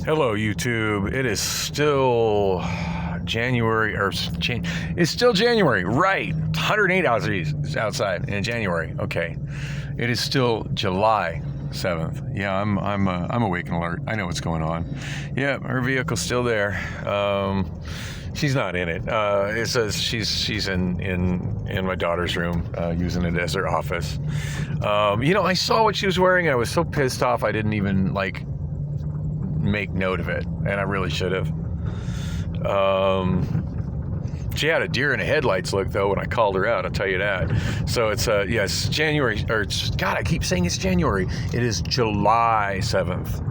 Hello, YouTube. It is still January, it's still January, right? 108 outside in January. Okay, it is still July 7th. Yeah, I'm awake and alert. I know what's going on. Yeah, her vehicle's still there. She's not in it. It says she's in my daughter's room, using it as her office. I saw what she was wearing, and I was so pissed off I didn't even make note of it, and I really should have. She had a deer in the headlights look though when I called her out, I'll tell you that. So it's yes, January, or God, I keep saying it's January. It is July 7th.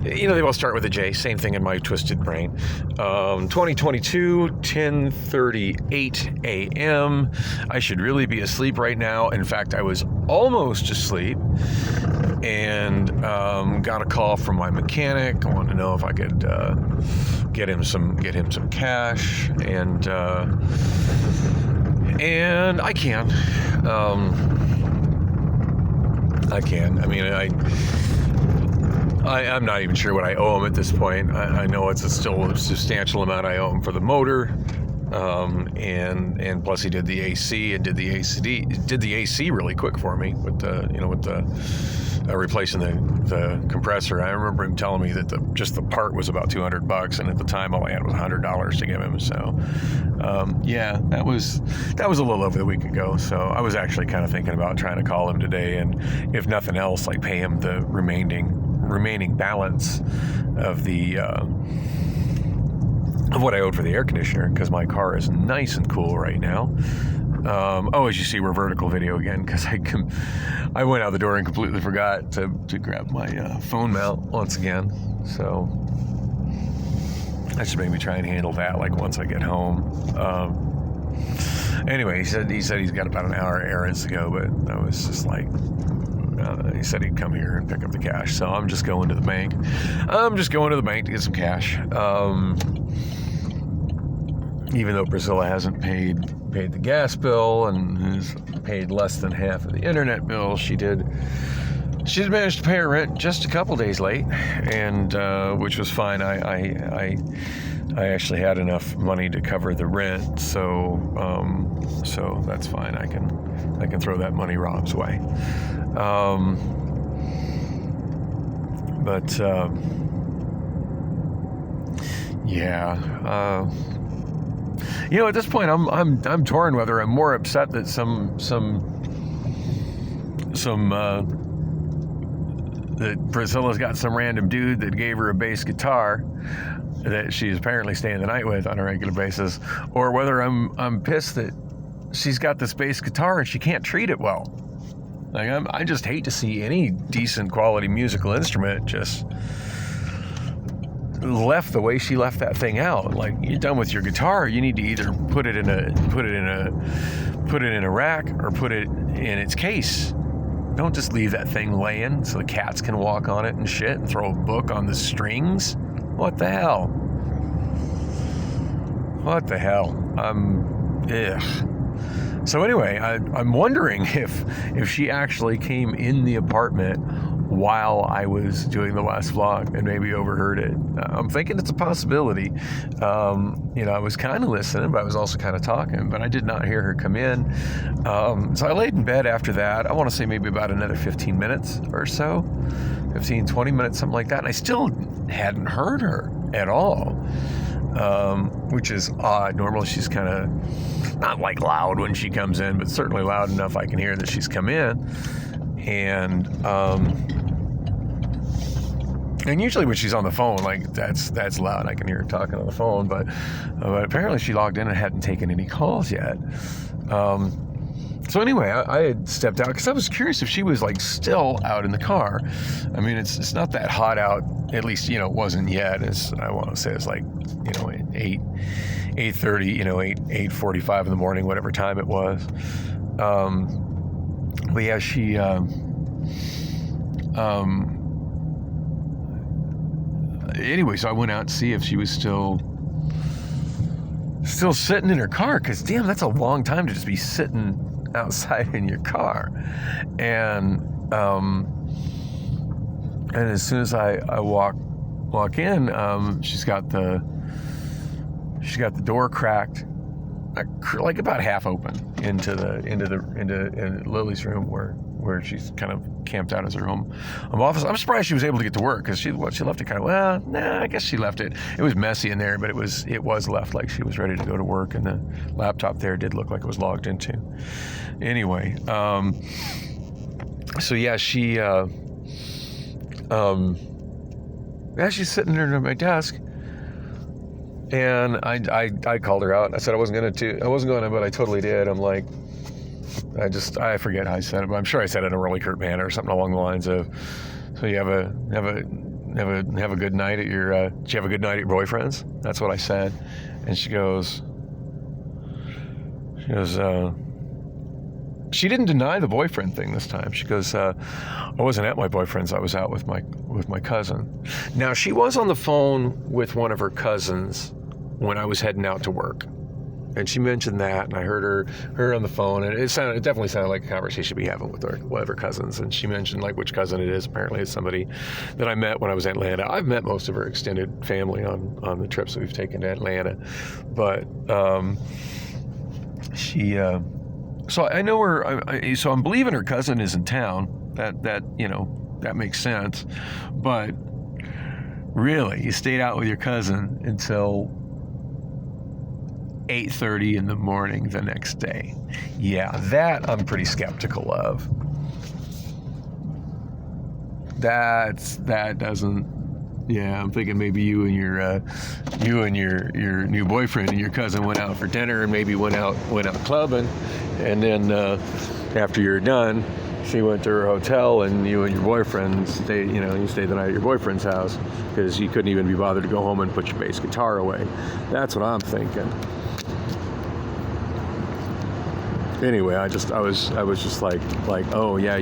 They all start with a J, same thing in my twisted brain. 2022, 10:38 a.m. I should really be asleep right now. In fact, I was almost asleep, and got a call from my mechanic. I wanted to know if I could get him some cash, and I can. I can. I mean, I'm not even sure what I owe him at this point. I know it's still a substantial amount I owe him for the motor, and plus he did the AC and did the AC really quick for me with replacing the compressor. I remember him telling me that just the part was about $200, and at the time all I had was $100 to give him. So that was a little over a week ago. So I was actually kind of thinking about trying to call him today, and if nothing else, pay him the remaining balance of the of what I owed for the air conditioner, because my car is nice and cool right now. As you see, we're vertical video again, because I went out the door and completely forgot to grab my phone mount once again. So I should maybe try and handle that once I get home. Anyway, he said he's got about an hour errands to go, but I was just he said he'd come here and pick up the cash. So I'm just going to the bank. To get some cash. Even though Priscilla hasn't paid the gas bill and has paid less than half of the internet bill, she did manage to pay her rent just a couple days late, and which was fine. I actually had enough money to cover the rent, so that's fine. I can throw that money Rob's way. At this point, I'm torn whether I'm more upset that that Priscilla's got some random dude that gave her a bass guitar that she's apparently staying the night with on a regular basis, or whether I'm pissed that she's got this bass guitar and she can't treat it well. I just hate to see any decent quality musical instrument just left the way she left that thing out. You're done with your guitar, you need to either put it in a rack or put it in its case. Don't just leave that thing laying so the cats can walk on it and shit and throw a book on the strings. What the hell? So anyway, I'm wondering if she actually came in the apartment while I was doing the last vlog and maybe overheard it. I'm thinking it's a possibility. I was kind of listening, but I was also kind of talking, but I did not hear her come in. So I laid in bed after that. I want to say maybe about another 15 minutes or so, 15, 20 minutes, something like that. And I still hadn't heard her at all, which is odd. Normally she's kind of not loud when she comes in, but certainly loud enough I can hear that she's come in. And usually when she's on the phone, that's loud. I can hear her talking on the phone, but apparently she logged in and hadn't taken any calls yet. So anyway, I had stepped out because I was curious if she was still out in the car. I mean, it's not that hot out, at least, it wasn't yet. I want to say it's 8:30, 8:45 in the morning, whatever time it was. But yeah, she, anyway, so I went out to see if she was still sitting in her car, because damn, that's a long time to just be sitting outside in your car. And as soon as I walked walk in, she's got the door cracked, like about half open into Lily's room where she's kind of camped out as her home office. I'm surprised she was able to get to work because she left it kind of, I guess she left it. It was messy in there, but it was left like she was ready to go to work, and the laptop there did look like it was logged into. Anyway, so yeah, she's sitting there at my desk, and I called her out. I said I wasn't going to, but I totally did. I'm like, I forget how I said it, but I'm sure I said it in a really curt manner or something along the lines of, so you have a good night at your, did you have a good night at your boyfriend's? That's what I said. And she goes, she didn't deny the boyfriend thing this time. She goes, I wasn't at my boyfriend's. I was out with my cousin. Now, she was on the phone with one of her cousins when I was heading out to work. And she mentioned that, and I heard her on the phone, and it definitely sounded like a conversation she'd be having with one of her cousins. And she mentioned like which cousin it is. Apparently, it's somebody that I met when I was in Atlanta. I've met most of her extended family on the trips that we've taken to Atlanta, but she. So I know her. So I'm believing her cousin is in town. That makes sense. But really, you stayed out with your cousin until 8:30 in the morning the next day. Yeah, that I'm pretty skeptical of. That doesn't. Yeah, I'm thinking maybe you and your new boyfriend and your cousin went out for dinner and maybe went out clubbing, and then after you're done, she went to her hotel and you and your boyfriend stayed. You stayed the night at your boyfriend's house because you couldn't even be bothered to go home and put your bass guitar away. That's what I'm thinking. Anyway, I was just like, oh yeah,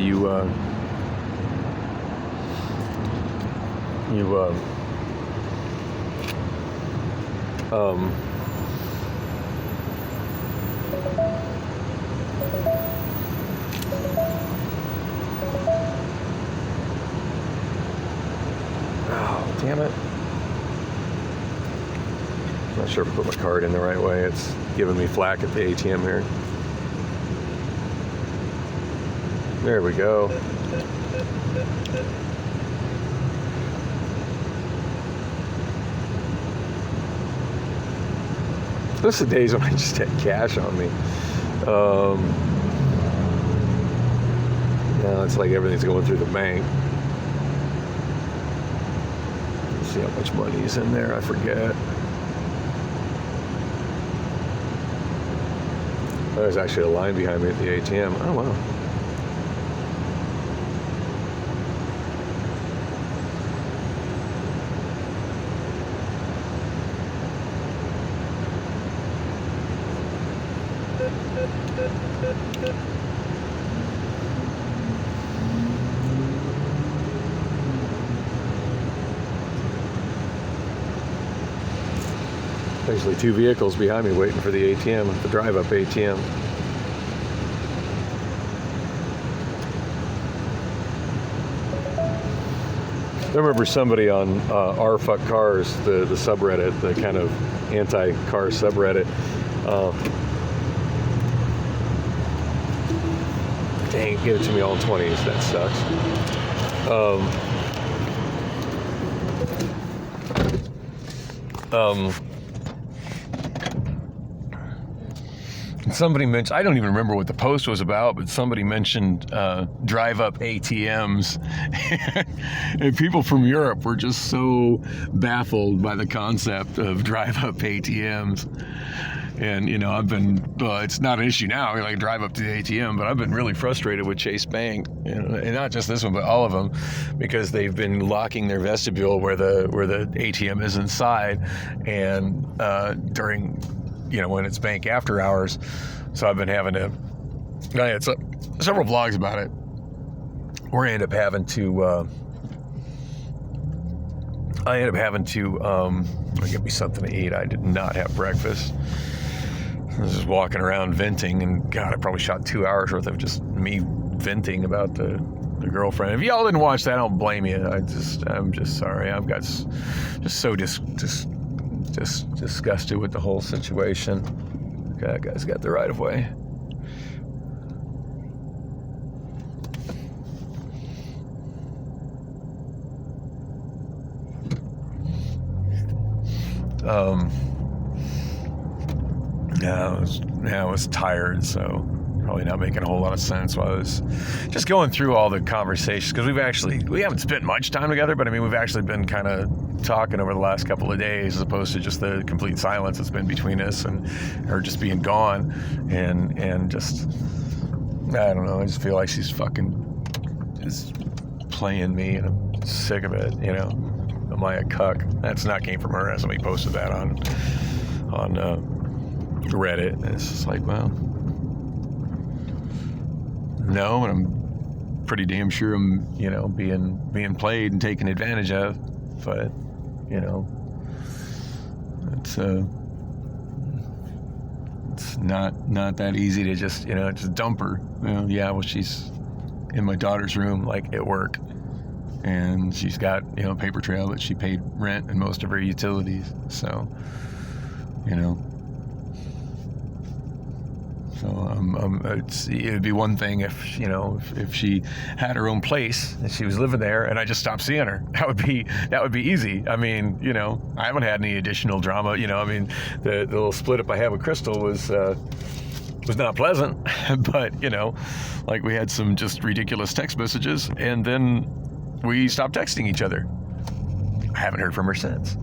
oh, damn it. I'm not sure if I put my card in the right way. It's giving me flack at the ATM here. There we go. Those are the days when I just had cash on me. Now it's like everything's going through the bank. Let's see how much money is in there. I forget. There's actually a line behind me at the ATM. Oh, wow. Actually, two vehicles behind me waiting for the ATM, the drive-up ATM. I remember somebody on R Fuck Cars, the subreddit, the kind of anti-car subreddit. Dang, give it to me all in 20s. That sucks. Somebody mentioned, I don't even remember what the post was about, but somebody mentioned drive-up ATMs. And people from Europe were just so baffled by the concept of drive-up ATMs. And, I've been, it's not an issue now, like drive up to the ATM, but I've been really frustrated with Chase Bank, and not just this one, but all of them, because they've been locking their vestibule where the ATM is inside, and during, when it's bank after hours. So I've been having to, I had several vlogs about it, where I end up having to get me something to eat. I did not have breakfast. I was just walking around venting, and God, I probably shot 2 hours worth of just me venting about the girlfriend. If y'all didn't watch that, I don't blame you. I'm just sorry. I've got just so disgusted with the whole situation. Okay, that guy's got the right of way. I was tired, so probably not making a whole lot of sense. While I was just going through all the conversations, because we haven't spent much time together, but I mean, we've actually been kind of talking over the last couple of days, as opposed to just the complete silence that's been between us and her just being gone, and just, I don't know, I just feel like she's fucking just playing me, and I'm sick of it, you know. Am I a cuck? That's not came from her. Somebody posted that on Reddit. And it's just like, well, no, and I'm pretty damn sure I'm, you know, being played and taken advantage of. But, you know, it's not that easy to just, you know, just dump her. You know, yeah, well, she's in my daughter's room, like, at work. And she's got, you know, a paper trail that she paid rent and most of her utilities. So, you know. So it'd be one thing if, you know, if she had her own place and she was living there and I just stopped seeing her. That would be easy. I mean, you know, I haven't had any additional drama. You know, I mean, the little split up I had with Crystal was not pleasant, but, you know, like, we had some just ridiculous text messages, and then we stopped texting each other. I haven't heard from her since.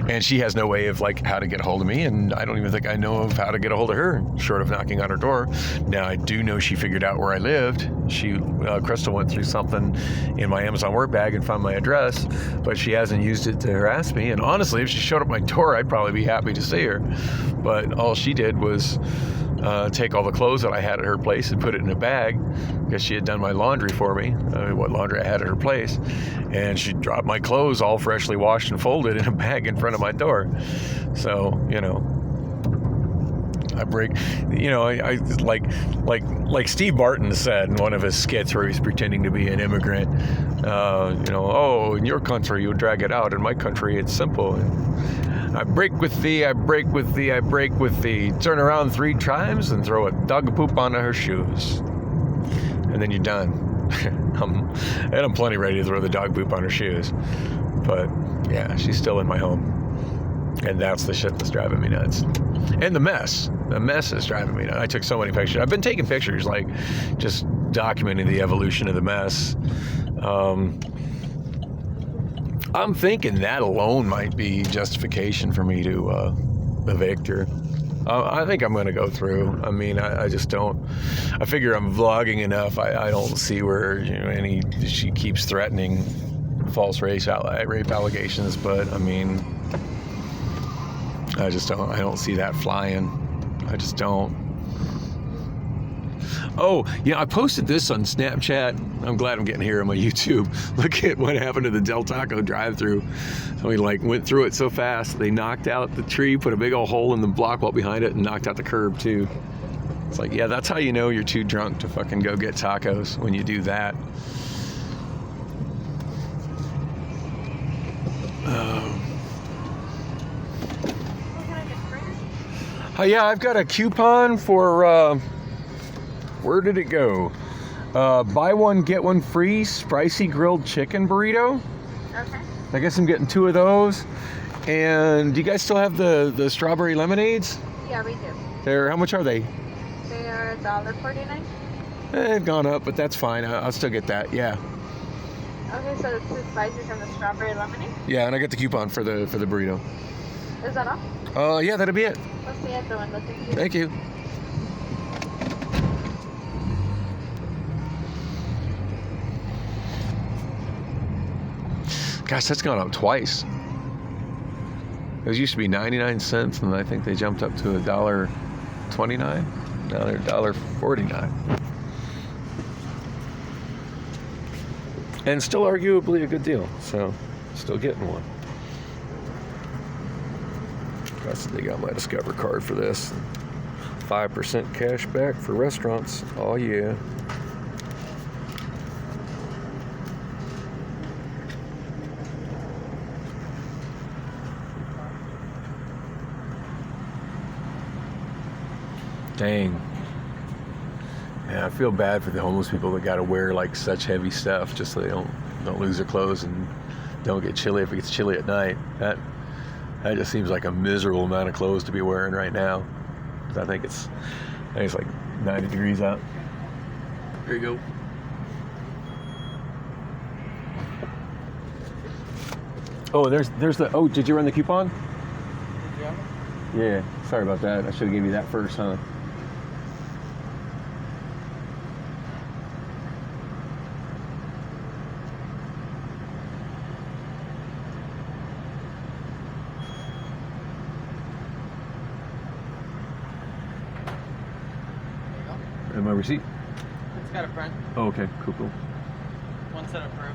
And she has no way of, like, how to get a hold of me, and I don't even think I know of how to get a hold of her, short of knocking on her door. Now, I do know she figured out where I lived. Crystal went through something in my Amazon work bag and found my address, but she hasn't used it to harass me. And honestly, if she showed up at my door, I'd probably be happy to see her. But all she did was take all the clothes that I had at her place and put it in a bag, because she had done my laundry for me, what laundry I had at her place, and she dropped my clothes all freshly washed and folded in a bag in front of my door. So, you know, I break, you know, I like Steve Martin said in one of his skits where he's pretending to be an immigrant, you know, oh, in your country you drag it out, in my country it's simple. I break with thee, I break with thee, I break with thee. Turn around 3 times and throw a dog poop onto her shoes. And then you're done. I'm plenty ready to throw the dog poop on her shoes. But yeah, she's still in my home. And that's the shit that's driving me nuts. And the mess. The mess is driving me nuts. I took so many pictures. I've been taking pictures, like, just documenting the evolution of the mess. I'm thinking that alone might be justification for me to evict her. I think I'm going to go through. I mean, I just don't. I figure I'm vlogging enough. I don't see where, you know, she keeps threatening false rape allegations. But I mean, I just don't. I don't see that flying. I just don't. Oh, yeah, I posted this on Snapchat. I'm glad I'm getting here on my YouTube. Look at what happened to the Del Taco drive-thru. So we, like, went through it so fast, they knocked out the tree, put a big old hole in the block wall behind it, and knocked out the curb, too. It's like, yeah, that's how you know you're too drunk to fucking go get tacos, when you do that. Yeah, I've got a coupon for... where did it go? Buy one, get one free spicy grilled chicken burrito. Okay. I guess I'm getting 2 of those. And do you guys still have the strawberry lemonades? Yeah, we do. How much are they? They are $1.49. They've gone up, but that's fine. I'll still get that, yeah. Okay, so it's 2 spices and the strawberry lemonade? Yeah, and I got the coupon for the burrito. Is that all? Yeah, that'll be it. Let's see at the window. Thank you. Gosh, that's gone up twice. It used to be 99 cents, and I think they jumped up to $1.29. Now they're $1.49. And still arguably a good deal, so still getting one. They got my Discover card for this. 5% cash back for restaurants. Oh yeah. Dang. Yeah, I feel bad for the homeless people that got to wear like such heavy stuff just so they don't lose their clothes and don't get chilly if it gets chilly at night. That just seems like a miserable amount of clothes to be wearing right now. I think it's like 90 degrees out. There you go. Oh, there's the. Oh, did you run the coupon? Yeah. Sorry about that. I should have given you that first, huh? And my receipt? It's got a print. Oh, okay. Cool. One set of proofs.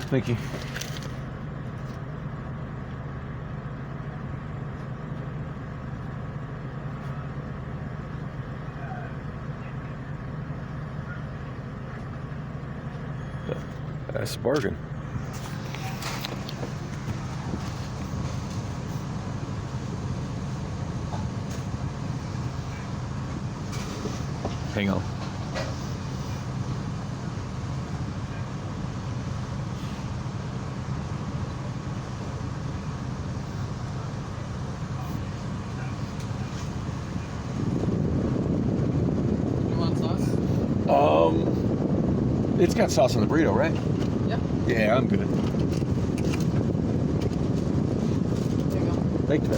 Thank you. That's a bargain. Hang on. You want sauce? It's got sauce on the burrito, right? Yep. Yeah, I'm good. There you go. Thank you.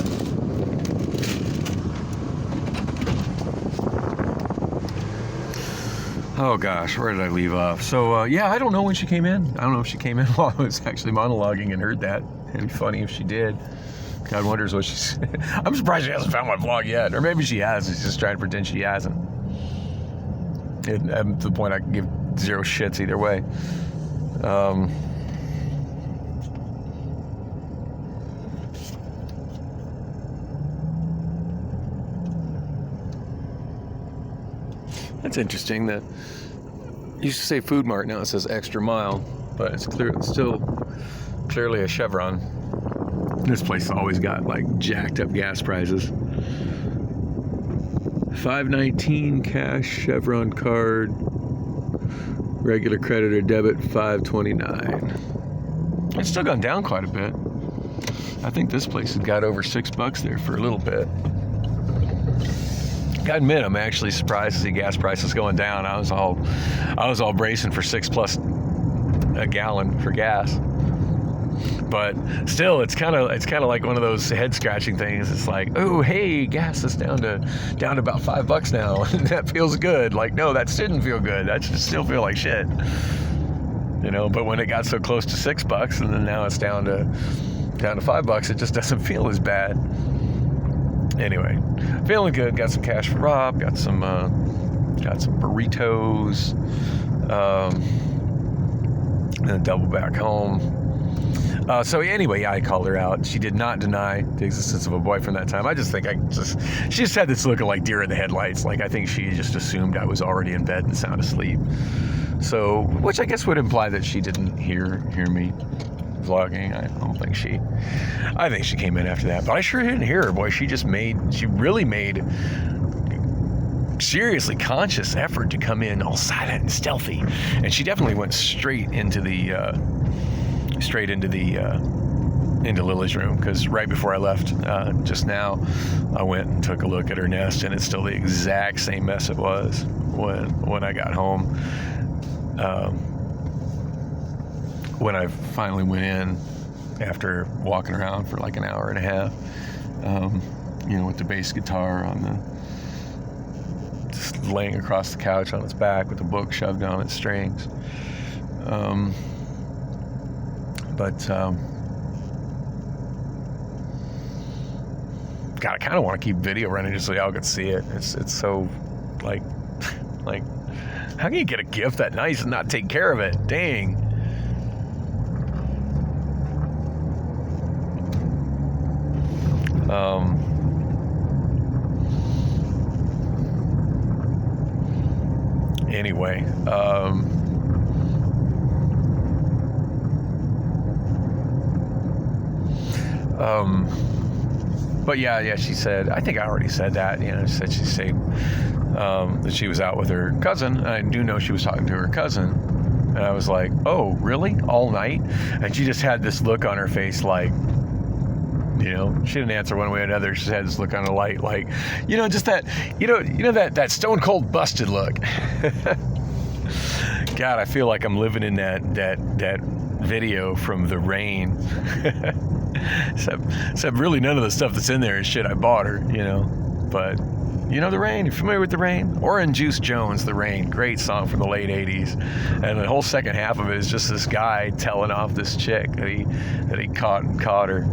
Oh gosh, where did I leave off? So yeah, I don't know when she came in. I don't know if she came in while I was actually monologuing and heard that. It'd be funny if she did. God wonders what she's. I'm surprised she hasn't found my vlog yet, or maybe she has. She's just trying to pretend she hasn't. I'm to the point I can give zero shits either way. That's interesting that it used to say Food Mart, now it says Extra Mile, but it's still clearly a Chevron. This place always got like jacked up gas prices. $5.19 cash, Chevron card, regular credit or debit $5.29. It's still gone down quite a bit. I think this place has got over $6 there for a little bit. I admit, I'm actually surprised to see gas prices going down. I was all bracing for $6+ a gallon for gas. But still, it's kind of like one of those head scratching things. It's like, oh hey, gas is down to about $5 now, and that feels good. Like, no, that didn't feel good. That should still feel like shit. You know, but when it got so close to $6 and then now it's down to $5, it just doesn't feel as bad. Anyway, feeling good. Got some cash for Rob. Got some burritos. And a double back home. So anyway, I called her out. She did not deny the existence of a boyfriend that time. I just think she just had this look of like deer in the headlights. Like I think she just assumed I was already in bed and sound asleep. So, which I guess would imply that she didn't hear me vlogging. I think she came in after that, but I sure didn't hear her. Boy, she really made seriously conscious effort to come in all silent and stealthy, and she definitely went straight into Lily's room, because right before I left just now, I went and took a look at her nest, and it's still the exact same mess it was when I got home. When I finally went in after walking around for like an hour and a half, with the bass guitar just laying across the couch on its back with the book shoved on its strings. God, I kind of want to keep video running just so y'all can see it. It's so like how can you get a gift that nice and not take care of it? Dang. anyway, but yeah, she said, I think I already said that, she said that she was out with her cousin, and I do know she was talking to her cousin, and I was like, oh, really? All night? And she just had this look on her face like, she didn't answer one way or another. She had this look on her light, like, just that, that stone cold busted look. God, I feel like I'm living in that video from The Rain. except really none of the stuff that's in there is shit I bought her, But The Rain. You familiar with The Rain? Orange Juice Jones, The Rain. Great song from the late 80s. And the whole second half of it is just this guy telling off this chick that he caught her.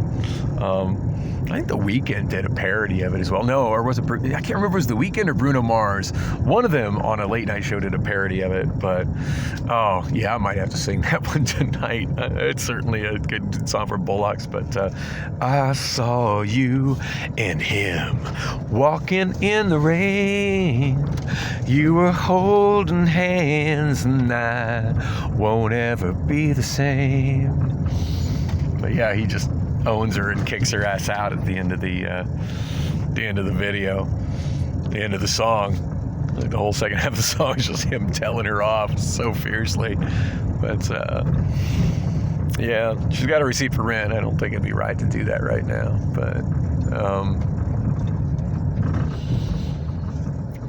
I think The Weeknd did a parody of it as well. No, or was it? I can't remember if it was The Weeknd or Bruno Mars. One of them on a late night show did a parody of it. But, oh, yeah, I might have to sing that one tonight. It's certainly a good song for Bullocks. But I saw you and him walking in the rain. You were holding hands, and I won't ever be the same. But yeah, he just owns her and kicks her ass out at the end of the video, the end of the song. Like the whole second half of the song is just him telling her off so fiercely. But yeah, she's got a receipt for rent. I don't think it'd be right to do that right now.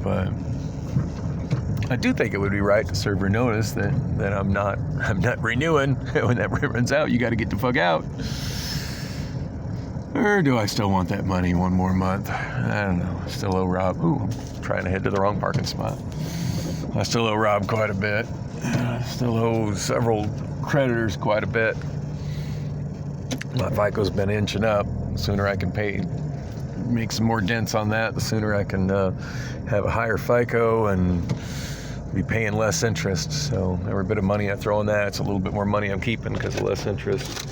But I do think it would be right to serve her notice that I'm not renewing. When that runs out, you got to get the fuck out. Or do I still want that money one more month? I don't know. I still owe Rob. Ooh, I'm trying to head to the wrong parking spot. I still owe Rob quite a bit. I still owe several creditors quite a bit. My FICO's been inching up. The sooner I can make some more dents on that, the sooner I can have a higher FICO and be paying less interest. So every bit of money I throw in that, it's a little bit more money I'm keeping because of less interest.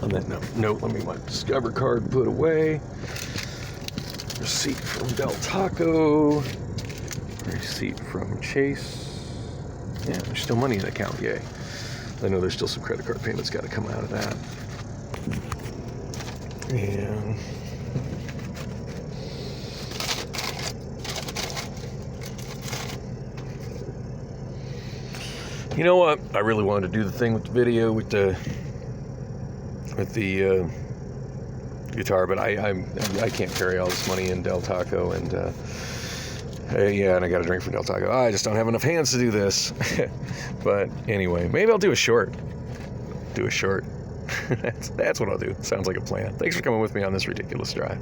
On that note, let me get my Discover card put away. Receipt from Del Taco. Receipt from Chase. Yeah, there's still money in the account, yay. I know there's still some credit card payments got to come out of that. And you know what? I really wanted to do the thing with the video with the guitar, but I can't carry all this money in Del Taco, and and I got a drink from Del Taco. I just don't have enough hands to do this. But anyway, maybe I'll do a short. That's what I'll do. Sounds like a plan. Thanks for coming with me on this ridiculous drive.